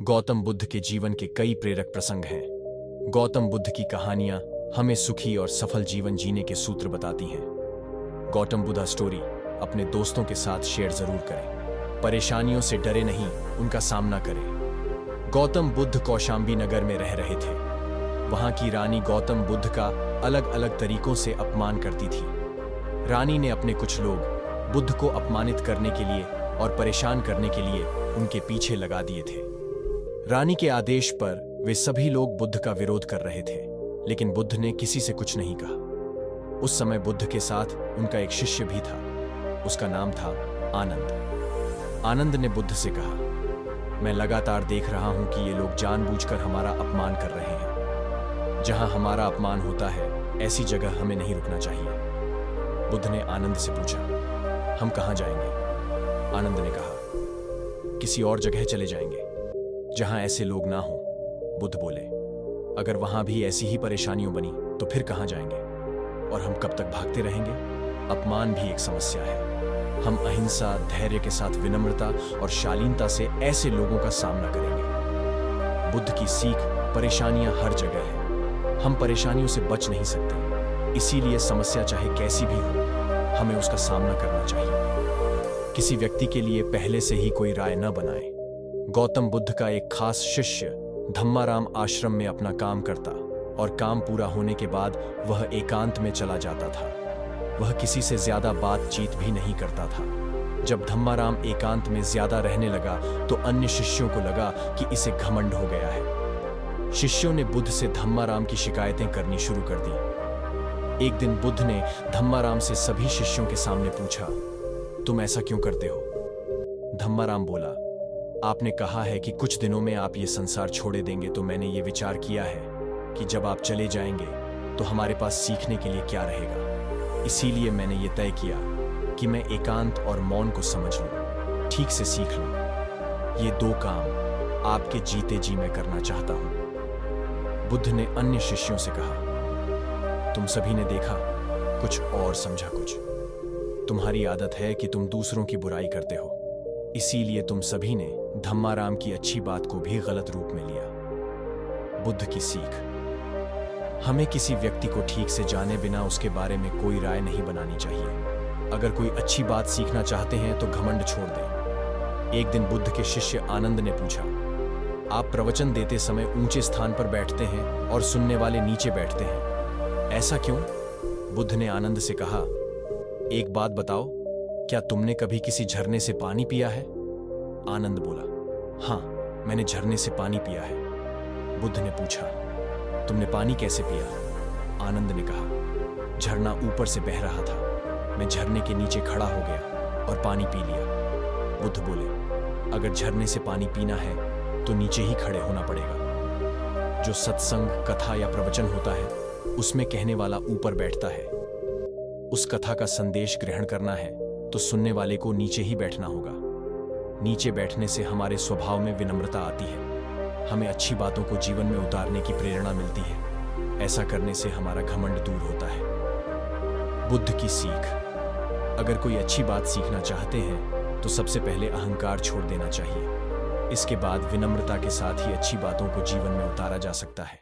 गौतम बुद्ध के जीवन के कई प्रेरक प्रसंग हैं। गौतम बुद्ध की कहानियां हमें सुखी और सफल जीवन जीने के सूत्र बताती हैं। गौतम बुद्धा स्टोरी अपने दोस्तों के साथ शेयर जरूर करें। परेशानियों से डरे नहीं, उनका सामना करें। गौतम बुद्ध कौशांबी नगर में रह रहे थे। वहां की रानी गौतम बुद्ध का अलग अलग तरीकों से अपमान करती थी। रानी ने अपने कुछ लोग बुद्ध को अपमानित करने के लिए और परेशान करने के लिए उनके पीछे लगा दिए थे। रानी के आदेश पर वे सभी लोग बुद्ध का विरोध कर रहे थे, लेकिन बुद्ध ने किसी से कुछ नहीं कहा। उस समय बुद्ध के साथ उनका एक शिष्य भी था। उसका नाम था आनंद। आनंद ने बुद्ध से कहा, मैं लगातार देख रहा हूं कि ये लोग जानबूझकर हमारा अपमान कर रहे हैं। जहां हमारा अपमान होता है, ऐसी जगह हमें नहीं रुकना चाहिए। बुद्ध ने आनंद से पूछा, हम कहां जाएंगे? आनंद ने कहा, किसी और जगह चले जाएंगे जहां ऐसे लोग ना हों। बुद्ध बोले, अगर वहां भी ऐसी ही परेशानियां बनी तो फिर कहां जाएंगे? और हम कब तक भागते रहेंगे? अपमान भी एक समस्या है। हम अहिंसा, धैर्य के साथ विनम्रता और शालीनता से ऐसे लोगों का सामना करेंगे। बुद्ध की सीख, परेशानियां हर जगह है। हम परेशानियों से बच नहीं सकते, इसीलिए समस्या चाहे कैसी भी हो, हमें उसका सामना करना चाहिए। किसी व्यक्ति के लिए पहले से ही कोई राय न बनाएं। गौतम बुद्ध का एक खास शिष्य धम्माराम आश्रम में अपना काम करता और काम पूरा होने के बाद वह एकांत में चला जाता था। वह किसी से ज्यादा बातचीत भी नहीं करता था। जब धम्माराम एकांत में ज्यादा रहने लगा तो अन्य शिष्यों को लगा कि इसे घमंड हो गया है। शिष्यों ने बुद्ध से धम्माराम की शिकायतें करनी शुरू कर दी। एक दिन बुद्ध ने धम्माराम से सभी शिष्यों के सामने पूछा, तुम ऐसा क्यों करते हो? धम्माराम बोला, आपने कहा है कि कुछ दिनों में आप ये संसार छोड़े देंगे, तो मैंने ये विचार किया है कि जब आप चले जाएंगे तो हमारे पास सीखने के लिए क्या रहेगा। इसीलिए मैंने ये तय किया कि मैं एकांत और मौन को समझ लूं, ठीक से सीख लूं। ये दो काम आपके जीते जी मैं करना चाहता हूं। बुद्ध ने अन्य शिष्यों से कहा, तुम सभी ने देखा कुछ और समझा कुछ। तुम्हारी आदत है कि तुम दूसरों की बुराई करते हो, इसीलिए तुम सभी ने धम्माराम की अच्छी बात को भी गलत रूप में लिया। बुद्ध की सीख, हमें किसी व्यक्ति को ठीक से जाने बिना उसके बारे में कोई राय नहीं बनानी चाहिए। अगर कोई अच्छी बात सीखना चाहते हैं तो घमंड छोड़ दें। एक दिन बुद्ध के शिष्य आनंद ने पूछा, आप प्रवचन देते समय ऊंचे स्थान पर बैठते हैं और सुनने वाले नीचे बैठते हैं, ऐसा क्यों? बुद्ध ने आनंद से कहा, एक बात बताओ, क्या तुमने कभी किसी झरने से पानी पिया है? आनंद बोला, हाँ, मैंने झरने से पानी पिया है। बुद्ध ने पूछा, तुमने पानी कैसे पिया? आनंद ने कहा, झरना ऊपर से बह रहा था, मैं झरने के नीचे खड़ा हो गया और पानी पी लिया। बुद्ध बोले, अगर झरने से पानी पीना है तो नीचे ही खड़े होना पड़ेगा। जो सत्संग, कथा या प्रवचन होता है, उसमें कहने वाला ऊपर बैठता है। उस कथा का संदेश ग्रहण करना है तो सुनने वाले को नीचे ही बैठना होगा। नीचे बैठने से हमारे स्वभाव में विनम्रता आती है। हमें अच्छी बातों को जीवन में उतारने की प्रेरणा मिलती है। ऐसा करने से हमारा घमंड दूर होता है। बुद्ध की सीख, अगर कोई अच्छी बात सीखना चाहते हैं तो सबसे पहले अहंकार छोड़ देना चाहिए। इसके बाद विनम्रता के साथ ही अच्छी बातों को जीवन में उतारा जा सकता है।